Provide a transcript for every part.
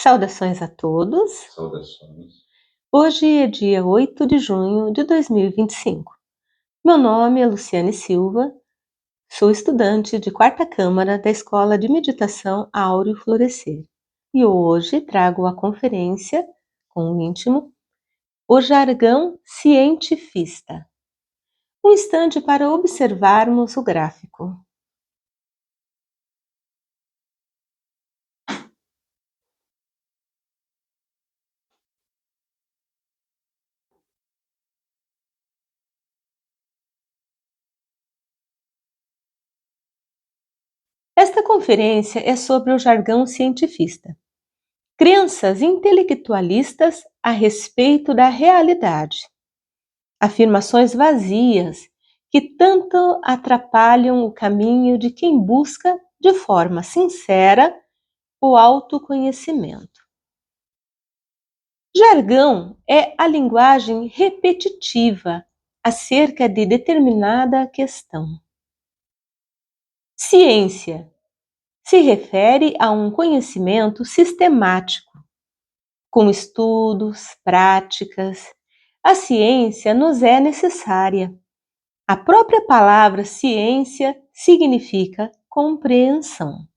Saudações a todos. Saudações. Hoje é dia 8 de junho de 2025. Meu nome é Luciane Silva, sou estudante de quarta câmara da Escola de Meditação Áureo Florescer. E hoje trago a conferência com o íntimo, o jargão cientifista. Um instante para observarmos o gráfico. Esta conferência é sobre o jargão cientifista. Crenças intelectualistas a respeito da realidade. Afirmações vazias que tanto atrapalham o caminho de quem busca, de forma sincera, o autoconhecimento. Jargão é a linguagem repetitiva acerca de determinada questão. Ciência se refere a um conhecimento sistemático, com estudos, práticas. A ciência nos é necessária. A própria palavra ciência significa compreensão.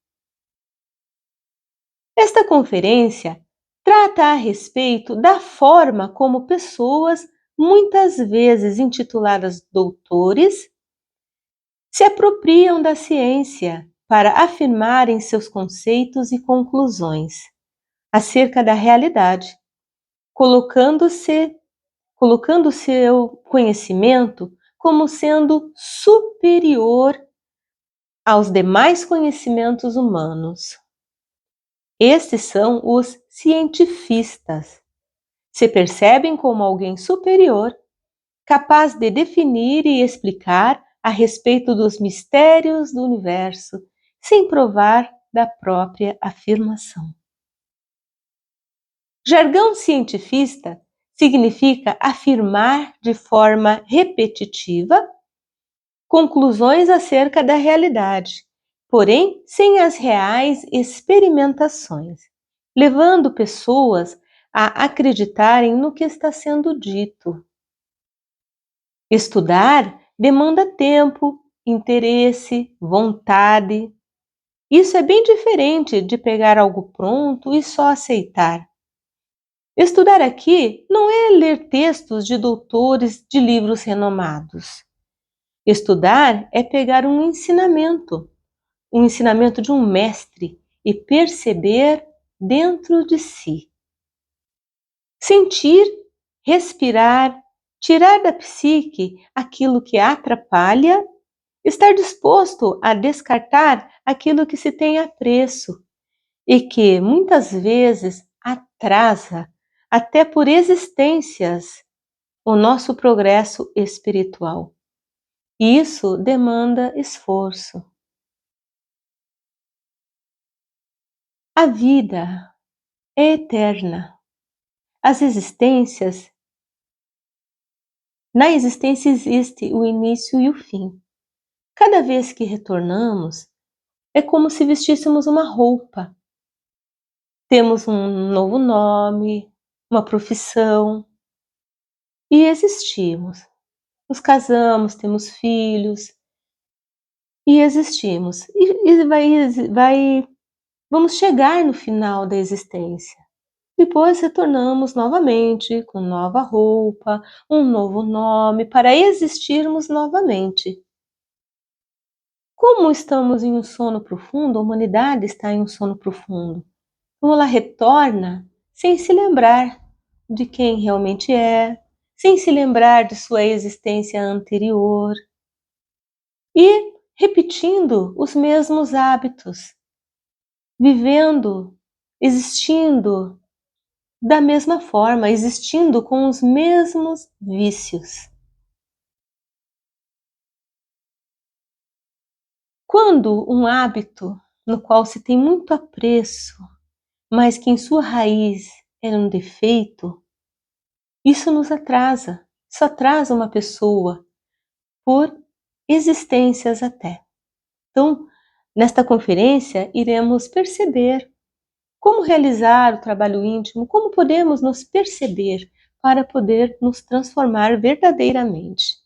Esta conferência trata a respeito da forma como pessoas, muitas vezes intituladas doutores, se apropriam da ciência para afirmarem seus conceitos e conclusões acerca da realidade, colocando seu conhecimento como sendo superior aos demais conhecimentos humanos. Estes são os cientifistas. Se percebem como alguém superior, capaz de definir e explicar a respeito dos mistérios do universo, sem provar da própria afirmação. Jargão cientifista significa afirmar de forma repetitiva conclusões acerca da realidade, porém sem as reais experimentações, levando pessoas a acreditarem no que está sendo dito. Estudar demanda tempo, interesse, vontade. Isso é bem diferente de pegar algo pronto e só aceitar. Estudar aqui não é ler textos de doutores de livros renomados. Estudar é pegar um ensinamento de um mestre e perceber dentro de si. Sentir, respirar, tirar da psique aquilo que atrapalha, estar disposto a descartar aquilo que se tem apreço e que muitas vezes atrasa até por existências o nosso progresso espiritual. E isso demanda esforço. A vida é eterna. Na existência existe o início e o fim. Cada vez que retornamos, é como se vestíssemos uma roupa. Temos um novo nome, uma profissão e existimos. Nos casamos, temos filhos e existimos. Vamos chegar no final da existência. Depois retornamos novamente com nova roupa, um novo nome, para existirmos novamente. Como estamos em um sono profundo, a humanidade está em um sono profundo. Então ela retorna sem se lembrar de quem realmente é, sem se lembrar de sua existência anterior e repetindo os mesmos hábitos, vivendo, existindo da mesma forma, existindo com os mesmos vícios. Quando um hábito no qual se tem muito apreço, mas que em sua raiz é um defeito, isso nos atrasa. Isso atrasa uma pessoa por existências até. Então, nesta conferência, iremos perceber Como realizar o trabalho íntimo? Como podemos nos perceber para poder nos transformar verdadeiramente?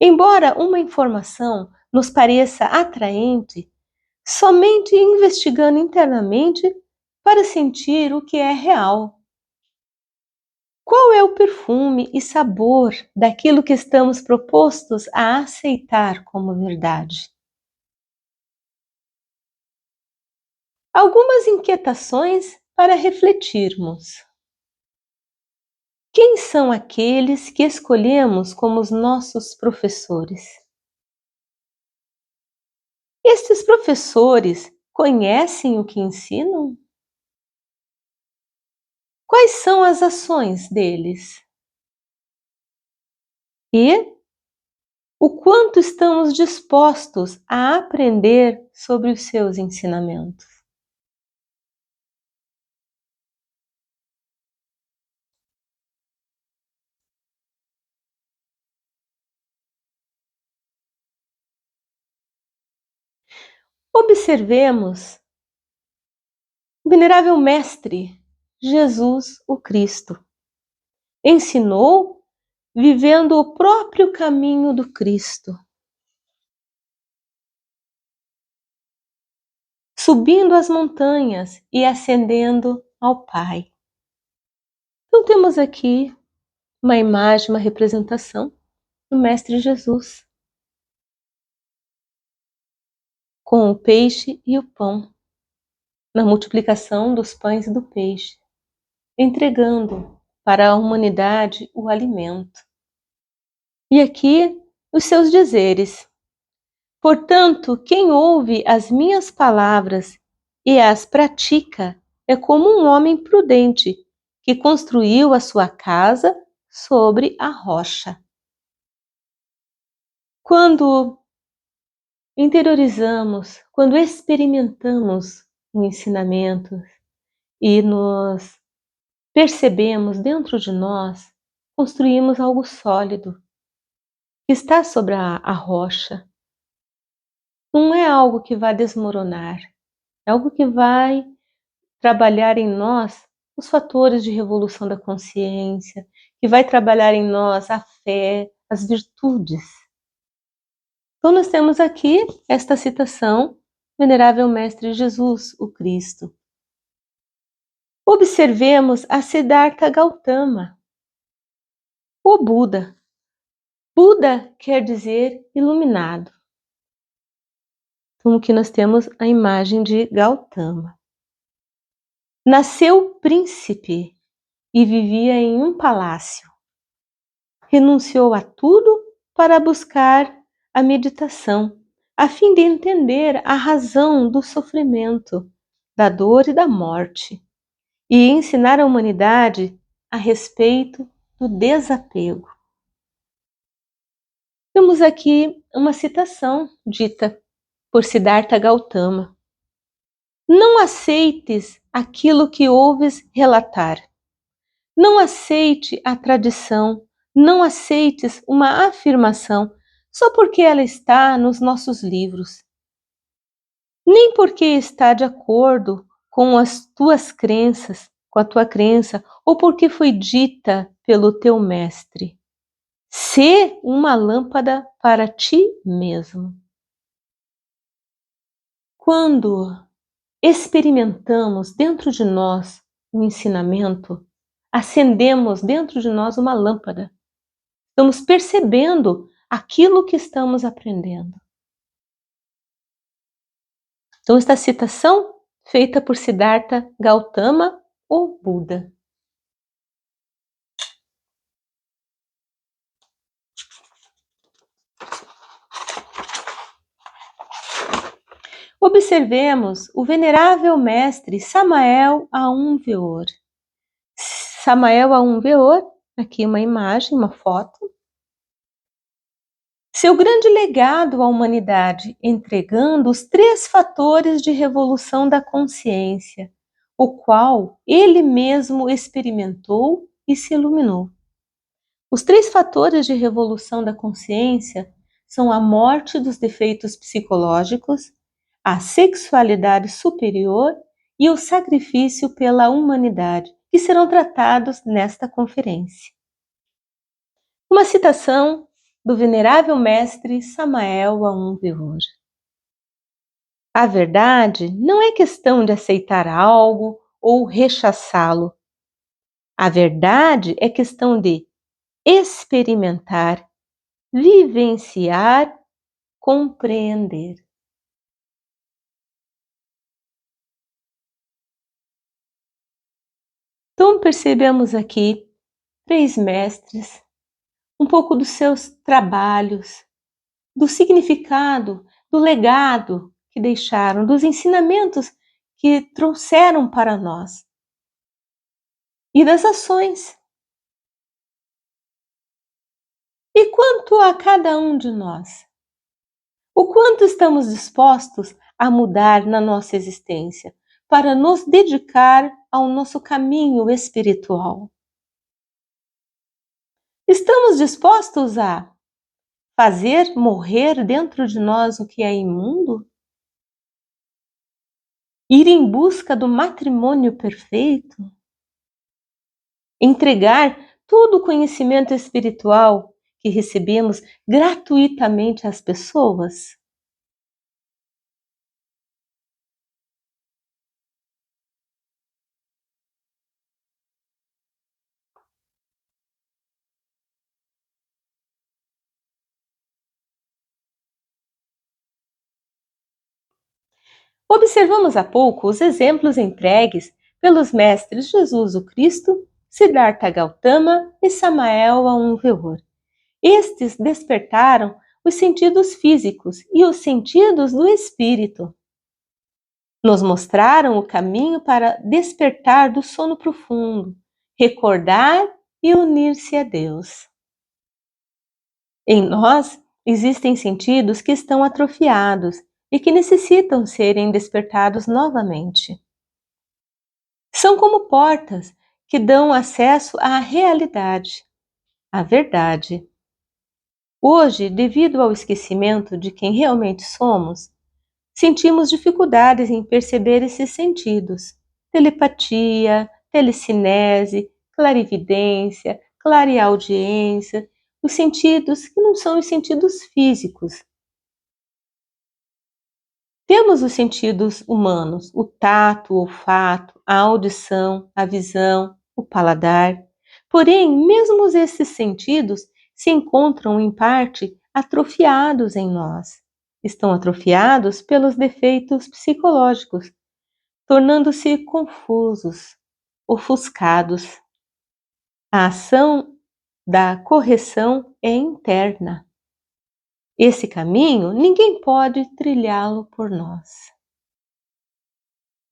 Embora uma informação nos pareça atraente, somente investigando internamente para sentir o que é real. Qual é o perfume e sabor daquilo que estamos propostos a aceitar como verdade? Algumas inquietações para refletirmos. Quem são aqueles que escolhemos como os nossos professores? Estes professores conhecem o que ensinam? Quais são as ações deles? E o quanto estamos dispostos a aprender sobre os seus ensinamentos? Observemos o venerável Mestre, Jesus o Cristo. Ensinou vivendo o próprio caminho do Cristo, subindo as montanhas e ascendendo ao Pai. Então temos aqui uma imagem, uma representação do Mestre Jesus, com o peixe e o pão, na multiplicação dos pães e do peixe, entregando para a humanidade o alimento. E aqui os seus dizeres: portanto, quem ouve as minhas palavras e as pratica é como um homem prudente que construiu a sua casa sobre a rocha. Quando interiorizamos, quando experimentamos o ensinamento e nos percebemos dentro de nós, construímos algo sólido que está sobre a rocha. Não é algo que vai desmoronar, é algo que vai trabalhar em nós os fatores de revolução da consciência, que vai trabalhar em nós a fé, as virtudes. Então nós temos aqui esta citação, Venerável Mestre Jesus, o Cristo. Observemos a Siddhartha Gautama, o Buda. Buda quer dizer iluminado. Então aqui nós temos a imagem de Gautama. Nasceu príncipe e vivia em um palácio. Renunciou a tudo para buscar a meditação, a fim de entender a razão do sofrimento, da dor e da morte, e ensinar a humanidade a respeito do desapego. Temos aqui uma citação dita por Siddhartha Gautama. Não aceites aquilo que ouves relatar. Não aceite a tradição, não aceites uma afirmação só porque ela está nos nossos livros. Nem porque está de acordo com as tuas crenças, com a tua crença, ou porque foi dita pelo teu mestre. Sê uma lâmpada para ti mesmo. Quando experimentamos dentro de nós o ensinamento, acendemos dentro de nós uma lâmpada. Estamos percebendo aquilo que estamos aprendendo. Então, esta citação feita por Siddhartha Gautama, o Buda. Observemos o venerável mestre Samael Aum Weor. Samael Aum Weor, aqui uma imagem, uma foto. Seu grande legado à humanidade, entregando os 3 fatores de revolução da consciência, o qual ele mesmo experimentou e se iluminou. Os 3 fatores de revolução da consciência são a morte dos defeitos psicológicos, a sexualidade superior e o sacrifício pela humanidade, que serão tratados nesta conferência. Uma citação do venerável mestre Samael Aun Weor. A verdade não é questão de aceitar algo ou rechaçá-lo. A verdade é questão de experimentar, vivenciar, compreender. Então percebemos aqui 3 mestres, um pouco dos seus trabalhos, do significado, do legado que deixaram, dos ensinamentos que trouxeram para nós e das ações. E quanto a cada um de nós? O quanto estamos dispostos a mudar na nossa existência para nos dedicar ao nosso caminho espiritual? Estamos dispostos a fazer morrer dentro de nós o que é imundo? Ir em busca do matrimônio perfeito? Entregar todo o conhecimento espiritual que recebemos gratuitamente às pessoas? Observamos há pouco os exemplos entregues pelos mestres Jesus o Cristo, Siddhartha Gautama e Samael Aun Weor. Estes despertaram os sentidos físicos e os sentidos do espírito. Nos mostraram o caminho para despertar do sono profundo, recordar e unir-se a Deus. Em nós existem sentidos que estão atrofiados e que necessitam serem despertados novamente. São como portas que dão acesso à realidade, à verdade. Hoje, devido ao esquecimento de quem realmente somos, sentimos dificuldades em perceber esses sentidos: telepatia, telecinese, clarividência, clareaudiência, os sentidos que não são os sentidos físicos. Temos os sentidos humanos: o tato, o olfato, a audição, a visão, o paladar. Porém, mesmo esses sentidos se encontram em parte atrofiados em nós. Estão atrofiados pelos defeitos psicológicos, tornando-se confusos, ofuscados. A ação da correção é interna. Esse caminho ninguém pode trilhá-lo por nós.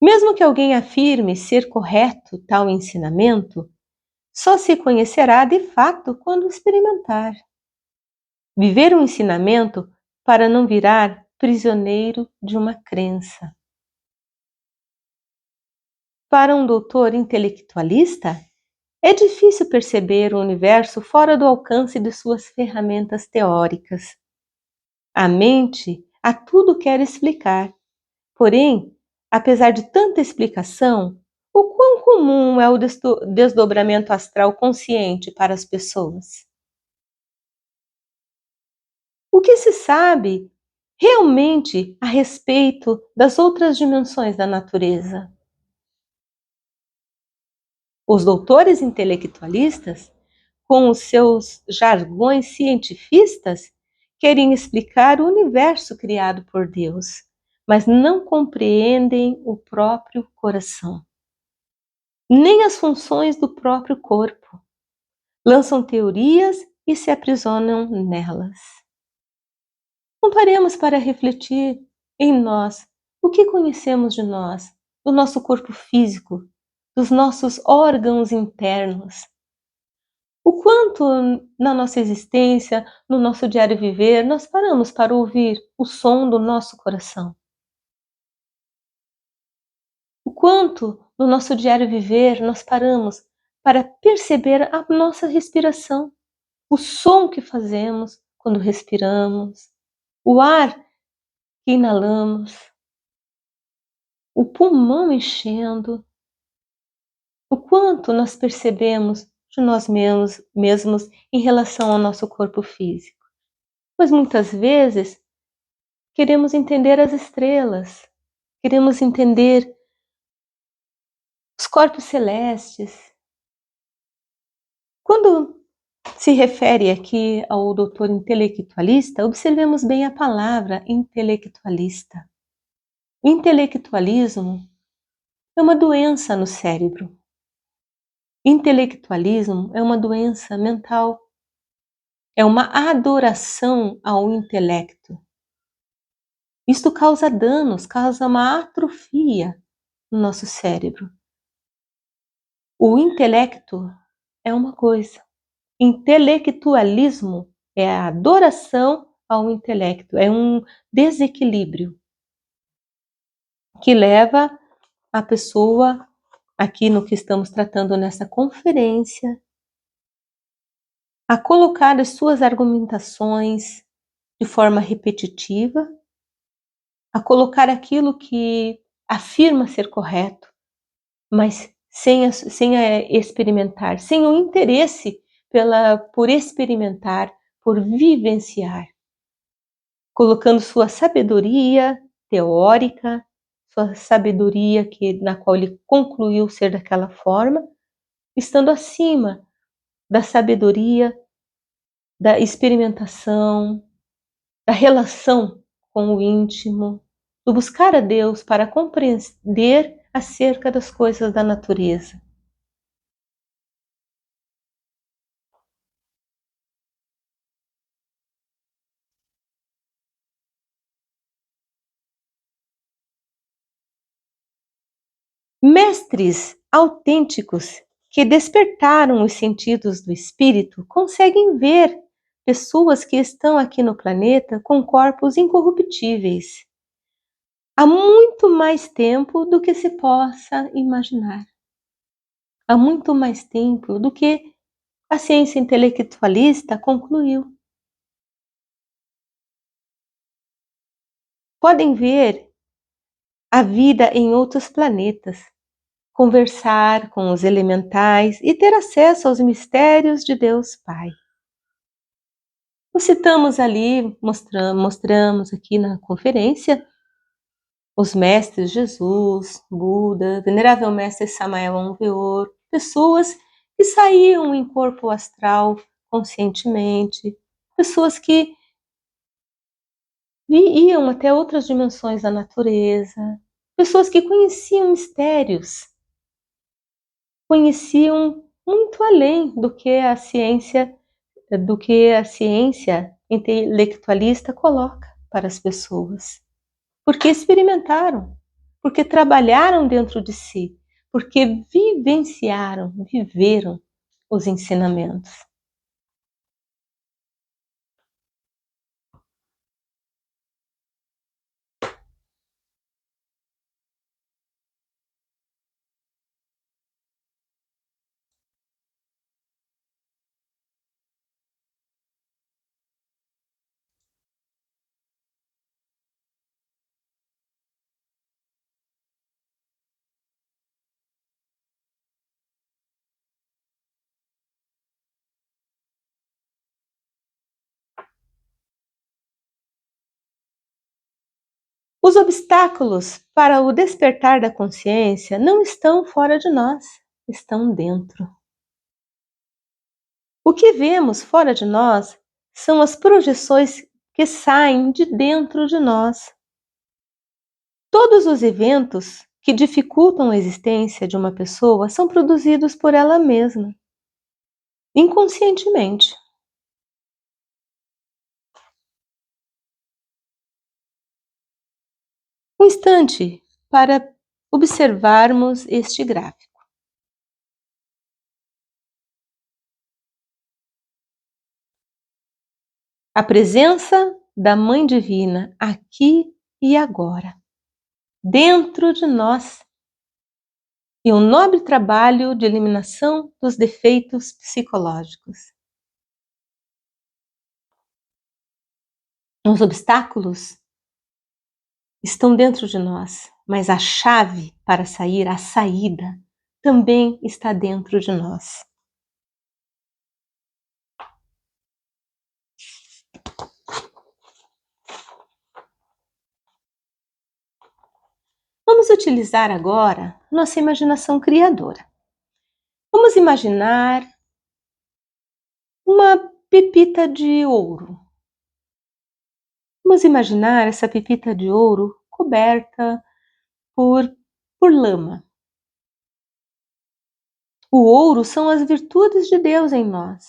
Mesmo que alguém afirme ser correto tal ensinamento, só se conhecerá de fato quando experimentar. Viver um ensinamento para não virar prisioneiro de uma crença. Para um doutor intelectualista, é difícil perceber o universo fora do alcance de suas ferramentas teóricas. A mente a tudo quer explicar. Porém, apesar de tanta explicação, o quão comum é o desdobramento astral consciente para as pessoas? O que se sabe realmente a respeito das outras dimensões da natureza? Os doutores intelectualistas, com os seus jargões cientifistas, querem explicar o universo criado por Deus, mas não compreendem o próprio coração, nem as funções do próprio corpo. Lançam teorias e se aprisionam nelas. Não paremos para refletir em nós o que conhecemos de nós, do nosso corpo físico, dos nossos órgãos internos. O quanto na nossa existência, no nosso diário viver, nós paramos para ouvir o som do nosso coração. O quanto no nosso diário viver nós paramos para perceber a nossa respiração, o som que fazemos quando respiramos, o ar que inalamos. o pulmão enchendo, o quanto nós percebemos de nós mesmos em relação ao nosso corpo físico. Pois muitas vezes queremos entender as estrelas, queremos entender os corpos celestes. Quando se refere aqui ao doutor intelectualista, observemos bem a palavra intelectualista. O intelectualismo é uma doença no cérebro. Intelectualismo é uma doença mental. É uma adoração ao intelecto. Isto causa danos, causa uma atrofia no nosso cérebro. O intelecto é uma coisa. Intelectualismo é a adoração ao intelecto, é um desequilíbrio que leva a pessoa, aqui no que estamos tratando nessa conferência, a colocar as suas argumentações de forma repetitiva, a colocar aquilo que afirma ser correto, mas sem experimentar, sem o interesse por experimentar, por vivenciar, colocando sua sabedoria teórica, sua sabedoria na qual ele concluiu ser daquela forma, estando acima da sabedoria, da experimentação, da relação com o íntimo, do buscar a Deus para compreender acerca das coisas da natureza. Mestres autênticos que despertaram os sentidos do espírito conseguem ver pessoas que estão aqui no planeta com corpos incorruptíveis há muito mais tempo do que se possa imaginar. Há muito mais tempo do que a ciência intelectualista concluiu. Podem ver a vida em outros planetas, conversar com os elementais e ter acesso aos mistérios de Deus Pai. Nós citamos ali, mostramos aqui na conferência, os mestres Jesus, Buda, Venerável Mestre Samael Aumveor, pessoas que saíam em corpo astral conscientemente, pessoas que iam até outras dimensões da natureza, pessoas que conheciam mistérios, conheciam muito além do que a ciência intelectualista coloca para as pessoas. Porque experimentaram, porque trabalharam dentro de si, porque viveram os ensinamentos. Os obstáculos para o despertar da consciência não estão fora de nós, estão dentro. O que vemos fora de nós são as projeções que saem de dentro de nós. Todos os eventos que dificultam a existência de uma pessoa são produzidos por ela mesma, inconscientemente. Um instante para observarmos este gráfico. A presença da Mãe Divina aqui e agora, dentro de nós, e um nobre trabalho de eliminação dos defeitos psicológicos. Os obstáculos estão dentro de nós. mas a chave para sair, a saída, também está dentro de nós. Vamos utilizar agora nossa imaginação criadora. Vamos imaginar uma pepita de ouro. Vamos imaginar essa pepita de ouro coberta por, por lama. O ouro são as virtudes de Deus em nós.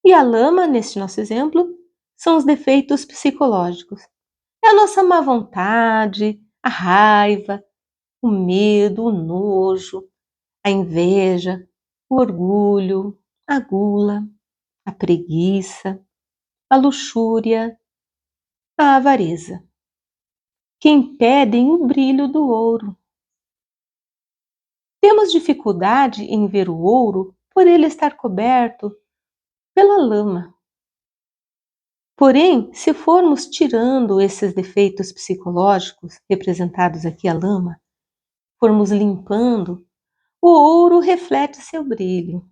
E a lama, neste nosso exemplo, são os defeitos psicológicos. É a nossa má vontade, a raiva, o medo, o nojo, a inveja, o orgulho, a gula, a preguiça, a luxúria, a avareza, que impedem o brilho do ouro. Temos dificuldade em ver o ouro por ele estar coberto pela lama. Porém, se formos tirando esses defeitos psicológicos, representados aqui a lama, formos limpando, o ouro reflete seu brilho.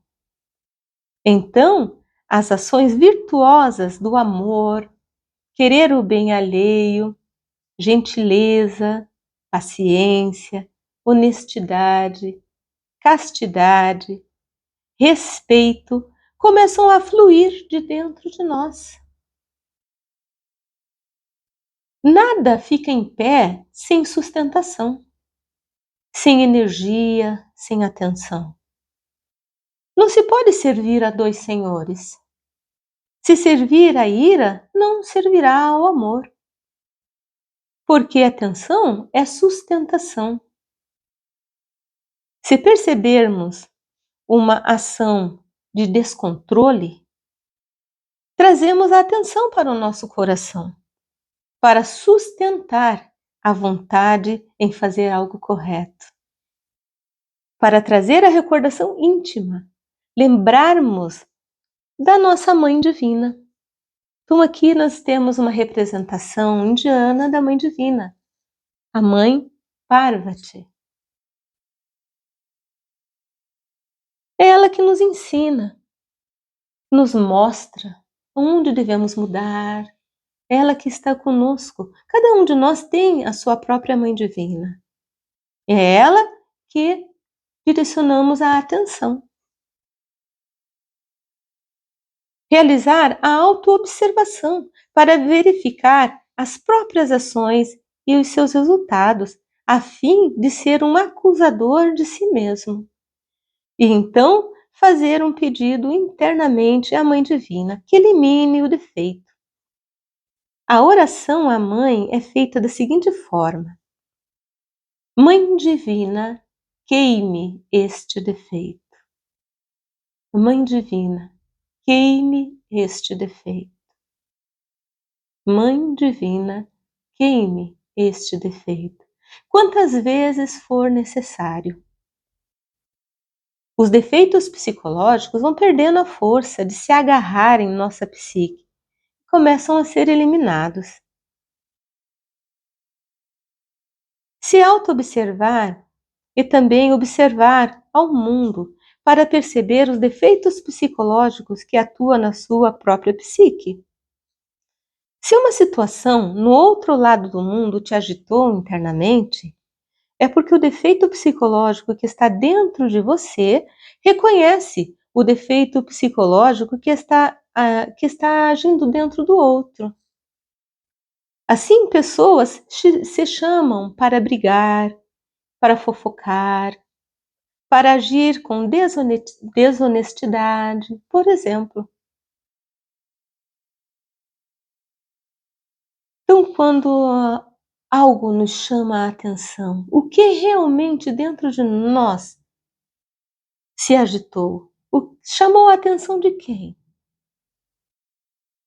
Então, as ações virtuosas do amor, querer o bem alheio, gentileza, paciência, honestidade, castidade, respeito, começam a fluir de dentro de nós. Nada fica em pé sem sustentação, sem energia, sem atenção. Não se pode servir a dois senhores. Se servir a ira, não servirá ao amor. Porque atenção é sustentação. Se percebermos uma ação de descontrole, trazemos a atenção para o nosso coração, para sustentar a vontade em fazer algo correto, para trazer a recordação íntima, lembrarmos da nossa Mãe Divina. Então aqui nós temos uma representação indiana da Mãe Divina, a Mãe Parvati. É ela que nos ensina, nos mostra onde devemos mudar, é ela que está conosco. Cada um de nós tem a sua própria Mãe Divina. É ela que direcionamos a atenção. Realizar a autoobservação para verificar as próprias ações e os seus resultados, a fim de ser um acusador de si mesmo. E então fazer um pedido internamente à Mãe Divina que elimine o defeito. A oração à Mãe é feita da seguinte forma: Mãe Divina, queime este defeito. Mãe Divina, queime este defeito. Mãe Divina, queime este defeito. Quantas vezes for necessário. Os defeitos psicológicos vão perdendo a força de se agarrar em nossa psique, começam a ser eliminados. Se auto-observar e também observar ao mundo para perceber os defeitos psicológicos que atuam na sua própria psique. Se uma situação no outro lado do mundo te agitou internamente, é porque o defeito psicológico que está dentro de você reconhece o defeito psicológico que está agindo dentro do outro. Assim, pessoas se chamam para brigar, para fofocar, para agir com desonestidade, por exemplo. Então, quando algo nos chama a atenção, o que realmente dentro de nós se agitou? Chamou a atenção de quem?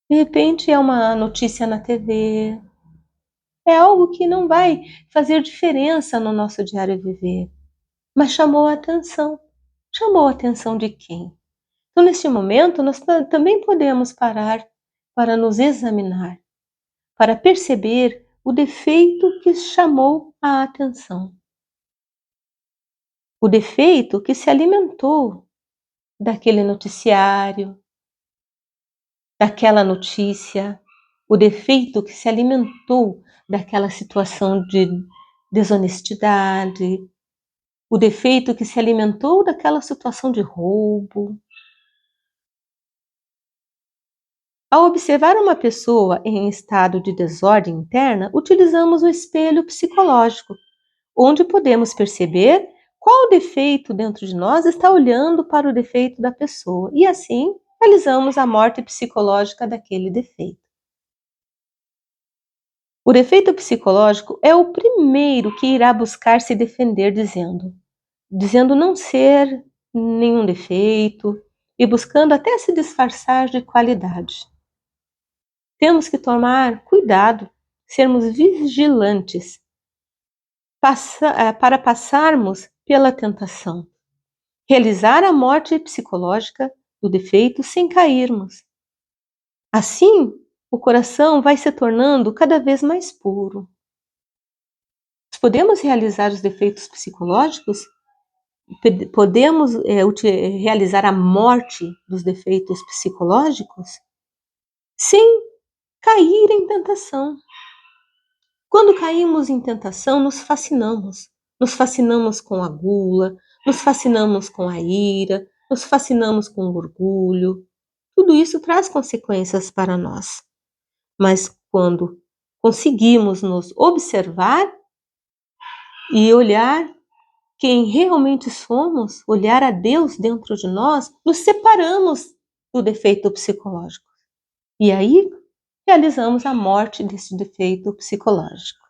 De repente é uma notícia na TV, é algo que não vai fazer diferença no nosso diário viver, mas chamou a atenção. Chamou a atenção de quem? Então, neste momento, nós também podemos parar para nos examinar, para perceber o defeito que chamou a atenção. O defeito que se alimentou daquele noticiário, daquela notícia, o defeito que se alimentou daquela situação de desonestidade, o defeito que se alimentou daquela situação de roubo. Ao observar uma pessoa em estado de desordem interna, utilizamos o espelho psicológico, onde podemos perceber qual defeito dentro de nós está olhando para o defeito da pessoa e assim realizamos a morte psicológica daquele defeito. O defeito psicológico é o primeiro que irá buscar se defender dizendo não ser nenhum defeito e buscando até se disfarçar de qualidade. Temos que tomar cuidado, sermos vigilantes para passarmos pela tentação, realizar a morte psicológica do defeito sem cairmos. Assim, o coração vai se tornando cada vez mais puro. Podemos realizar os defeitos psicológicos, podemos realizar a morte dos defeitos psicológicos sem cair em tentação. Quando caímos em tentação, nos fascinamos. Nos fascinamos com a gula, nos fascinamos com a ira, nos fascinamos com o orgulho. Tudo isso traz consequências para nós. Mas quando conseguimos nos observar e olhar quem realmente somos, olhar a Deus dentro de nós, nos separamos do defeito psicológico. E aí realizamos a morte desse defeito psicológico.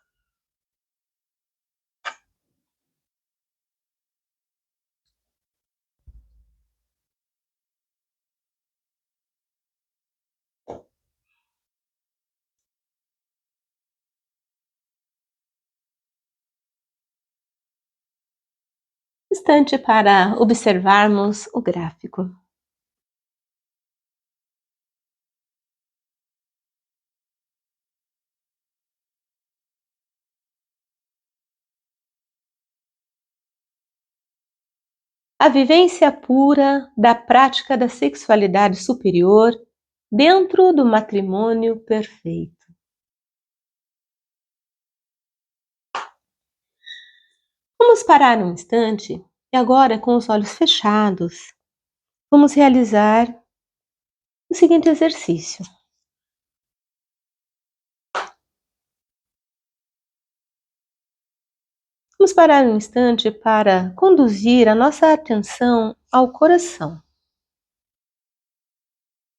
Instante para observarmos o gráfico. A vivência pura da prática da sexualidade superior dentro do matrimônio perfeito. Vamos parar um instante e agora, com os olhos fechados, vamos realizar o seguinte exercício. Vamos parar um instante para conduzir a nossa atenção ao coração.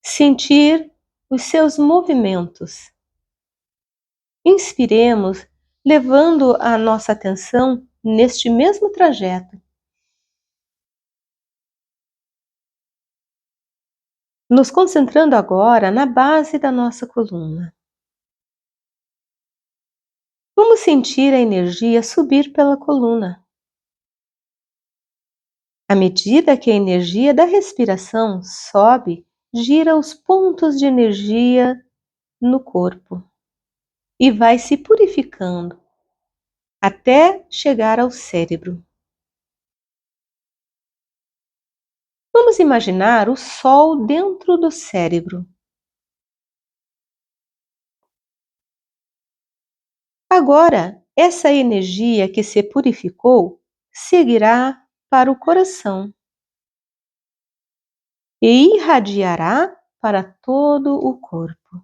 Sentir os seus movimentos. Inspiremos, levando a nossa atenção neste mesmo trajeto. Nos concentrando agora na base da nossa coluna. Vamos sentir a energia subir pela coluna. À medida que a energia da respiração sobe, gira os pontos de energia no corpo e vai se purificando até chegar ao cérebro. Vamos imaginar o sol dentro do cérebro. Agora, essa energia que se purificou seguirá para o coração e irradiará para todo o corpo,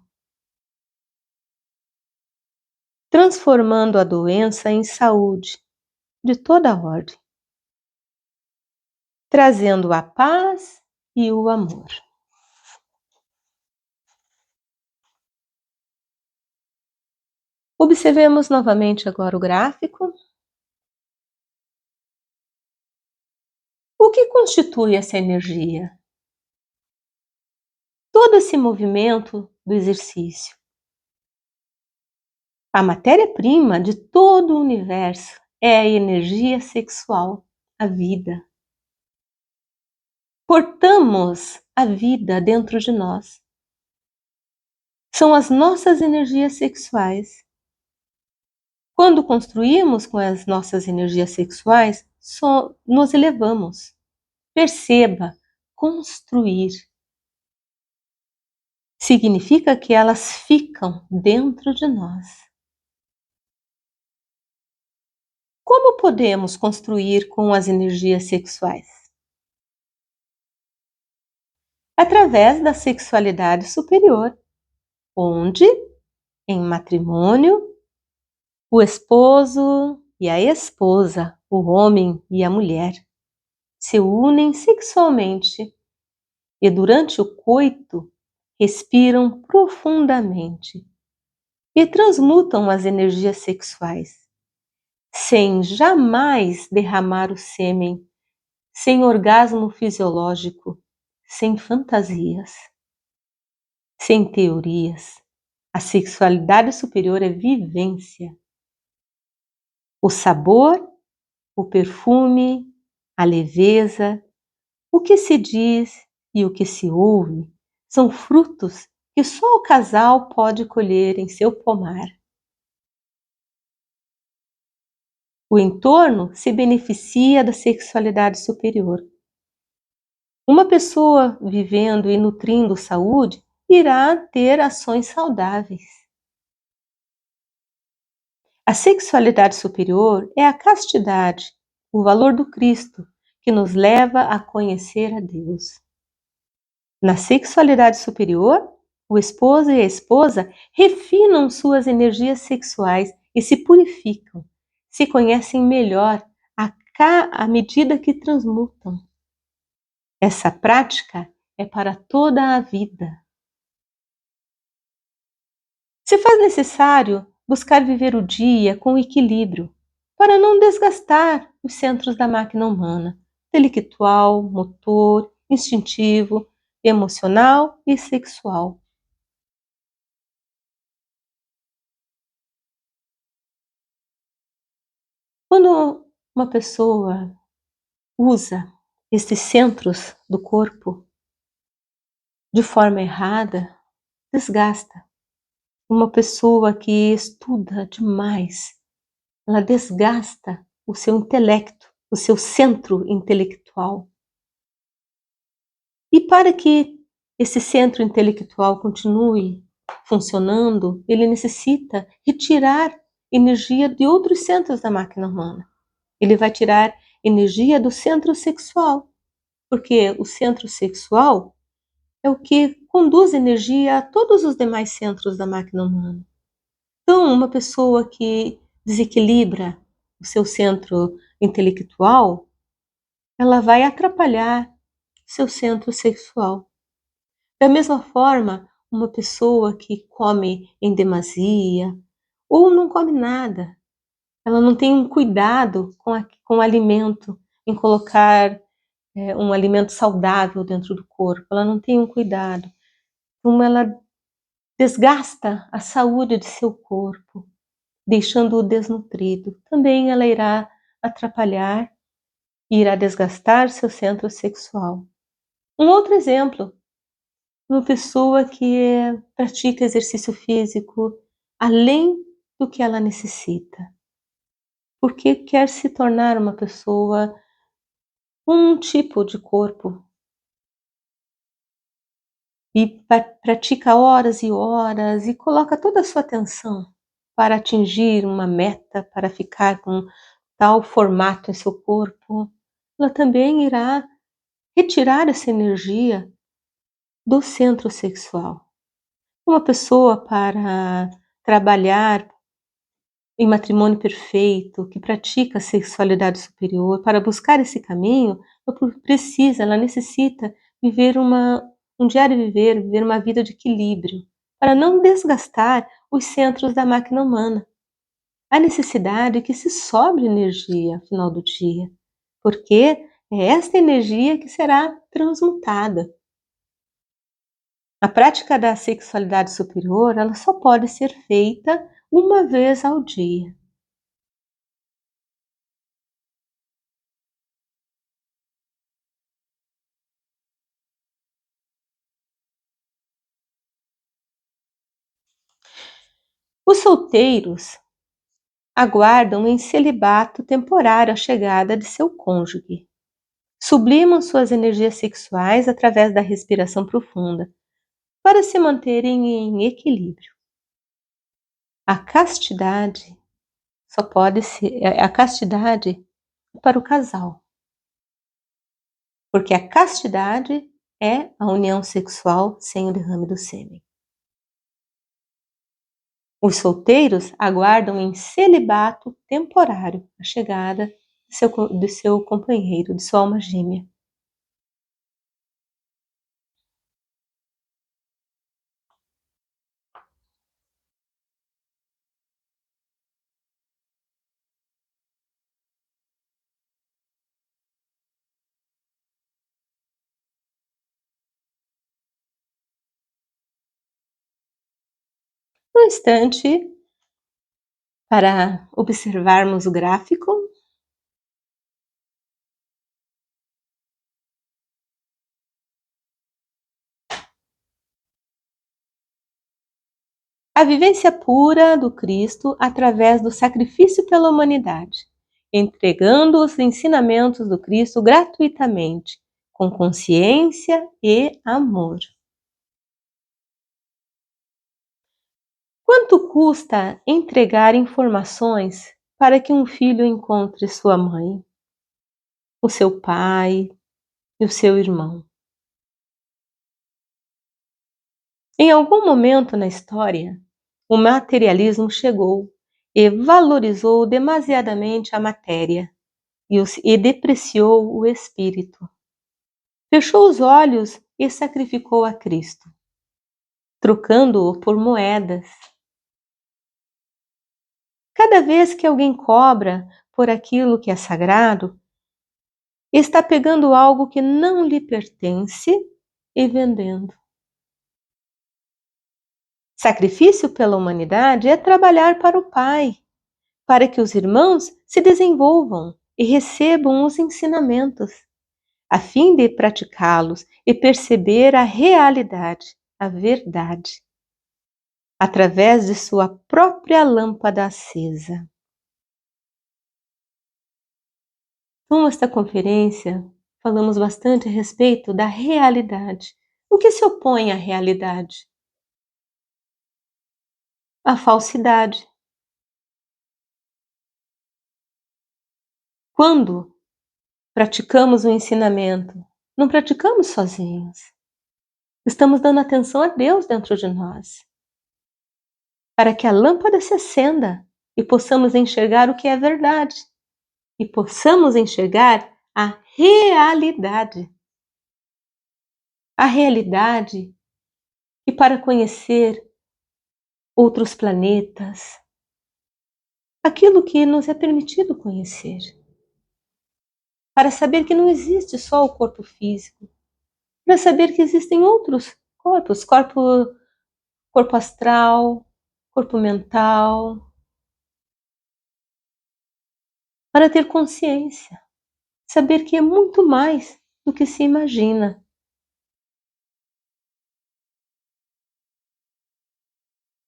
transformando a doença em saúde de toda a ordem, trazendo a paz e o amor. Observemos novamente agora o gráfico. O que constitui essa energia? Todo esse movimento do exercício. A matéria-prima de todo o universo é a energia sexual, a vida. Portamos a vida dentro de nós. São as nossas energias sexuais. Quando construímos com as nossas energias sexuais, só nos elevamos. Perceba, construir significa que elas ficam dentro de nós. Como podemos construir com as energias sexuais? Através da sexualidade superior, onde, em matrimônio, o esposo e a esposa, o homem e a mulher, se unem sexualmente e durante o coito respiram profundamente e transmutam as energias sexuais, sem jamais derramar o sêmen, sem orgasmo fisiológico, sem fantasias, sem teorias. A sexualidade superior é vivência. O sabor, o perfume, a leveza, o que se diz e o que se ouve são frutos que só o casal pode colher em seu pomar. O entorno se beneficia da sexualidade superior. Uma pessoa vivendo e nutrindo saúde irá ter ações saudáveis. A sexualidade superior é a castidade, o valor do Cristo, que nos leva a conhecer a Deus. Na sexualidade superior, o esposo e a esposa refinam suas energias sexuais e se purificam, se conhecem melhor à medida que transmutam. Essa prática é para toda a vida. Se faz necessário buscar viver o dia com equilíbrio, para não desgastar os centros da máquina humana, intelectual, motor, instintivo, emocional e sexual. Quando uma pessoa usa esses centros do corpo de forma errada, desgasta. Uma pessoa que estuda demais, ela desgasta o seu intelecto, o seu centro intelectual. E para que esse centro intelectual continue funcionando, ele necessita retirar energia de outros centros da máquina humana. Ele vai tirar energia do centro sexual, porque o centro sexual é o que conduz energia a todos os demais centros da máquina humana. Então, uma pessoa que desequilibra o seu centro intelectual, ela vai atrapalhar seu centro sexual. Da mesma forma, uma pessoa que come em demasia ou não come nada, ela não tem um cuidado com o alimento, em colocar um alimento saudável dentro do corpo, ela não tem um cuidado. Então, ela desgasta a saúde de seu corpo, deixando-o desnutrido. Também ela irá atrapalhar e irá desgastar seu centro sexual. Um outro exemplo, uma pessoa que pratica exercício físico além do que ela necessita, porque quer se tornar uma pessoa com um tipo de corpo e pratica horas e horas e coloca toda a sua atenção para atingir uma meta, para ficar com tal formato em seu corpo, ela também irá retirar essa energia do centro sexual. Uma pessoa para trabalhar em matrimônio perfeito, que pratica a sexualidade superior, para buscar esse caminho, ela necessita viver um diário viver, viver uma vida de equilíbrio, para não desgastar os centros da máquina humana. A necessidade que se sobre energia ao final do dia, porque é esta energia que será transmutada. A prática da sexualidade superior, ela só pode ser feita uma vez ao dia. Os solteiros aguardam em celibato temporário a chegada de seu cônjuge. Sublimam suas energias sexuais através da respiração profunda para se manterem em equilíbrio. A castidade só pode ser a castidade para o casal, porque a castidade é a união sexual sem o derrame do sêmen. Os solteiros aguardam em celibato temporário a chegada de seu companheiro, de sua alma gêmea. Um instante para observarmos o gráfico. A vivência pura do Cristo através do sacrifício pela humanidade, entregando os ensinamentos do Cristo gratuitamente, com consciência e amor. Quanto custa entregar informações para que um filho encontre sua mãe, o seu pai e o seu irmão? Em algum momento na história, o materialismo chegou e valorizou demasiadamente a matéria e depreciou o espírito. Fechou os olhos e sacrificou a Cristo, trocando-o por moedas. Cada vez que alguém cobra por aquilo que é sagrado, está pegando algo que não lhe pertence e vendendo. Sacrifício pela humanidade é trabalhar para o Pai, para que os irmãos se desenvolvam e recebam os ensinamentos, a fim de praticá-los e perceber a realidade, a verdade, através de sua própria lâmpada acesa. Com esta conferência, falamos bastante a respeito da realidade. O que se opõe à realidade? A falsidade. Quando praticamos o ensinamento, não praticamos sozinhos. Estamos dando atenção a Deus dentro de nós, para que a lâmpada se acenda e possamos enxergar o que é verdade e possamos enxergar a realidade. A realidade que para conhecer outros planetas, aquilo que nos é permitido conhecer, para saber que não existe só o corpo físico, para saber que existem outros corpos, corpo astral, corpo mental, para ter consciência, saber que é muito mais do que se imagina.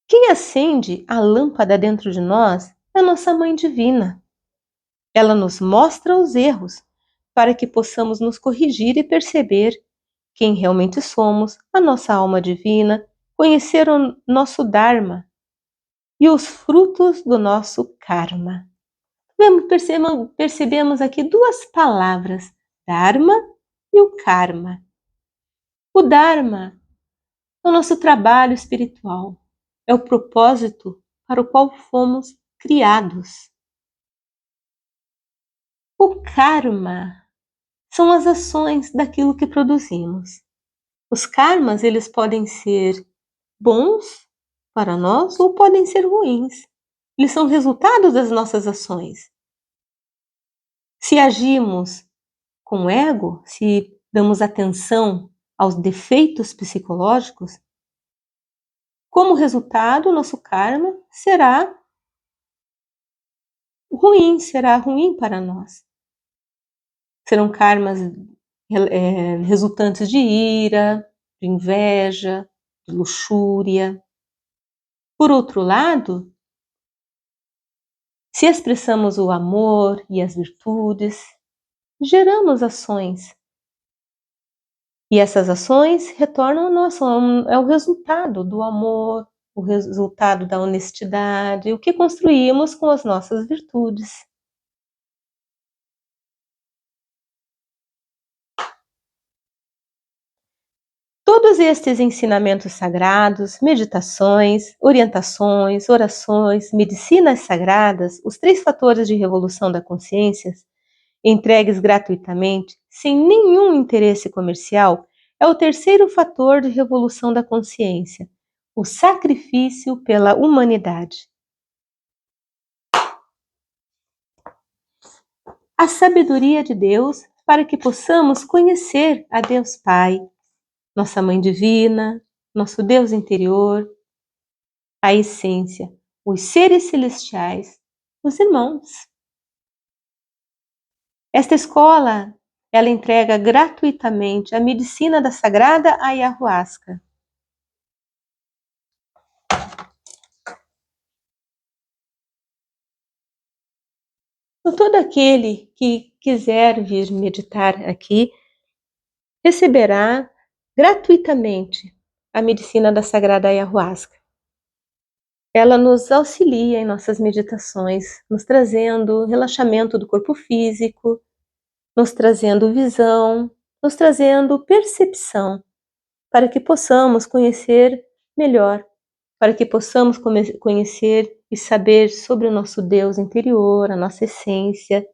Quem acende a lâmpada dentro de nós é a nossa Mãe Divina. Ela nos mostra os erros para que possamos nos corrigir e perceber quem realmente somos, a nossa alma divina, conhecer o nosso Dharma e os frutos do nosso Karma. Percebemos aqui duas palavras, Dharma e o Karma. O Dharma é o nosso trabalho espiritual, é o propósito para o qual fomos criados. O Karma são as ações daquilo que produzimos. Os karmas, eles podem ser bons para nós ou podem ser ruins. Eles são resultados das nossas ações. Se agimos com ego, se damos atenção aos defeitos psicológicos, como resultado, o nosso karma será ruim para nós. Serão karmas resultantes de ira, de inveja, de luxúria. Por outro lado, Se expressamos o amor e as virtudes, geramos ações. E essas ações retornam ao nosso, é o resultado do amor, o resultado da honestidade, o que construímos com as nossas virtudes. Todos estes ensinamentos sagrados, meditações, orientações, orações, medicinas sagradas, os 3 fatores de revolução da consciência, entregues gratuitamente, sem nenhum interesse comercial, é o terceiro fator de revolução da consciência, o sacrifício pela humanidade. A sabedoria de Deus para que possamos conhecer a Deus Pai, nossa Mãe Divina, nosso Deus interior, a essência, os seres celestiais, os irmãos. Esta escola, ela entrega gratuitamente a medicina da sagrada ayahuasca. Então, todo aquele que quiser vir meditar aqui, receberá gratuitamente a medicina da sagrada ayahuasca. Ela nos auxilia em nossas meditações, nos trazendo relaxamento do corpo físico, nos trazendo visão, nos trazendo percepção, para que possamos conhecer melhor, para que possamos conhecer e saber sobre o nosso Deus interior, a nossa essência.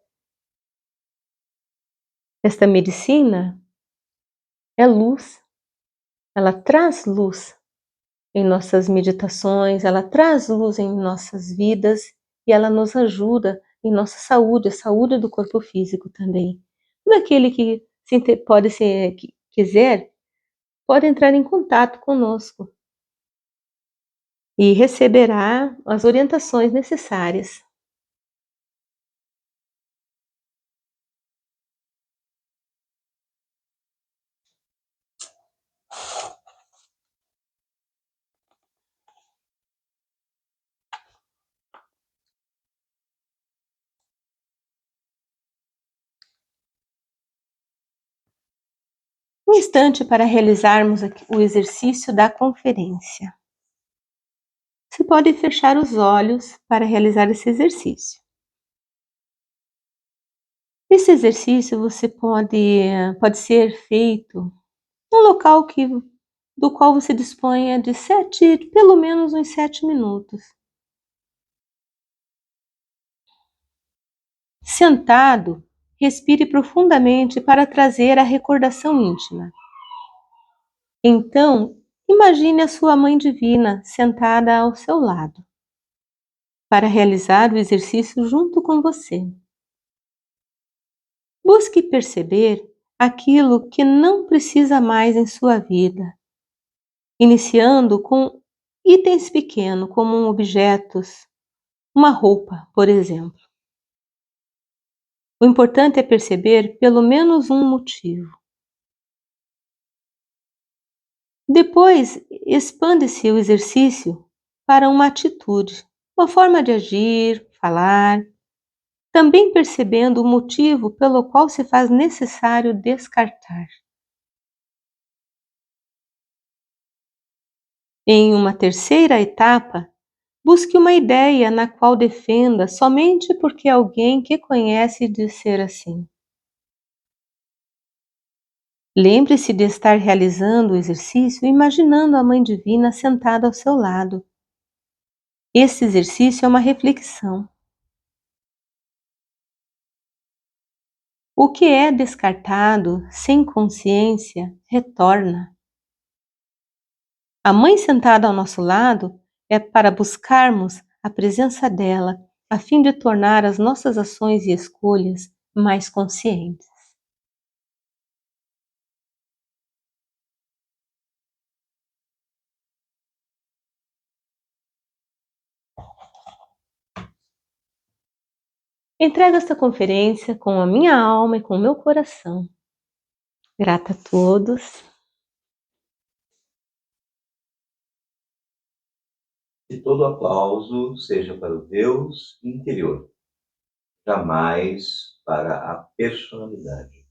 Esta medicina é luz, ela traz luz em nossas meditações, ela traz luz em nossas vidas e ela nos ajuda em nossa saúde, a saúde do corpo físico também. Todo aquele que que quiser, pode entrar em contato conosco e receberá as orientações necessárias. Um instante para realizarmos o exercício da conferência. Você pode fechar os olhos para realizar esse exercício. Esse exercício você pode ser feito num local do qual você disponha de pelo menos uns 7 minutos. Sentado, respire profundamente para trazer a recordação íntima. Então, imagine a sua Mãe Divina sentada ao seu lado, para realizar o exercício junto com você. Busque perceber aquilo que não precisa mais em sua vida, iniciando com itens pequenos, como objetos, uma roupa, por exemplo. O importante é perceber pelo menos um motivo. Depois, expande-se o exercício para uma atitude, uma forma de agir, falar, também percebendo o motivo pelo qual se faz necessário descartar. Em uma terceira etapa, busque uma ideia na qual defenda somente porque alguém que conhece diz ser assim. Lembre-se de estar realizando o exercício imaginando a Mãe Divina sentada ao seu lado. Esse exercício é uma reflexão. O que é descartado sem consciência retorna. A Mãe sentada ao nosso lado é para buscarmos a presença dela, a fim de tornar as nossas ações e escolhas mais conscientes. Entrego esta conferência com a minha alma e com o meu coração. Grata a todos. Que todo aplauso seja para o Deus interior. jamais para a personalidade.